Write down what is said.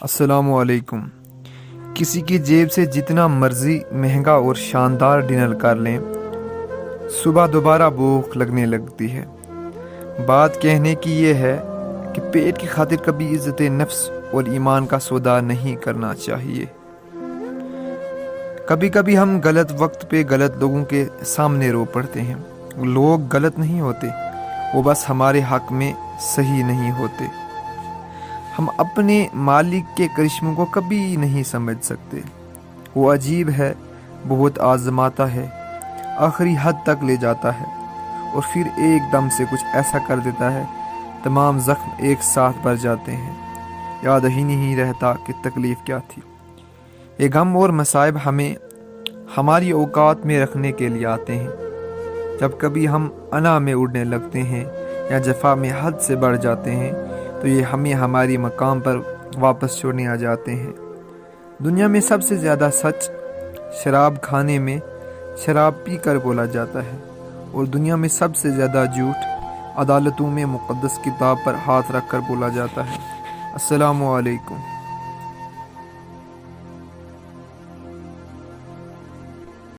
السلام علیکم۔ کسی کی جیب سے جتنا مرضی مہنگا اور شاندار ڈنر کر لیں، صبح دوبارہ بھوک لگنے لگتی ہے۔ بات کہنے کی یہ ہے کہ پیٹ کی خاطر کبھی عزت نفس اور ایمان کا سودا نہیں کرنا چاہیے۔ کبھی کبھی ہم غلط وقت پہ غلط لوگوں کے سامنے رو پڑتے ہیں۔ لوگ غلط نہیں ہوتے، وہ بس ہمارے حق میں صحیح نہیں ہوتے۔ ہم اپنے مالک کے کرشموں کو کبھی نہیں سمجھ سکتے۔ وہ عجیب ہے، بہت آزماتا ہے، آخری حد تک لے جاتا ہے اور پھر ایک دم سے کچھ ایسا کر دیتا ہے، تمام زخم ایک ساتھ بھر جاتے ہیں، یاد ہی نہیں رہتا کہ تکلیف کیا تھی۔ یہ غم اور مصائب ہمیں ہماری اوقات میں رکھنے کے لیے آتے ہیں۔ جب کبھی ہم انا میں اڑنے لگتے ہیں یا جفا میں حد سے بڑھ جاتے ہیں تو یہ ہمیں ہماری مقام پر واپس چھوڑنے آ جاتے ہیں۔ دنیا میں سب سے زیادہ سچ شراب کھانے میں شراب پی کر بولا جاتا ہے، اور دنیا میں سب سے زیادہ جھوٹ عدالتوں میں مقدس کتاب پر ہاتھ رکھ کر بولا جاتا ہے۔ السلام علیکم۔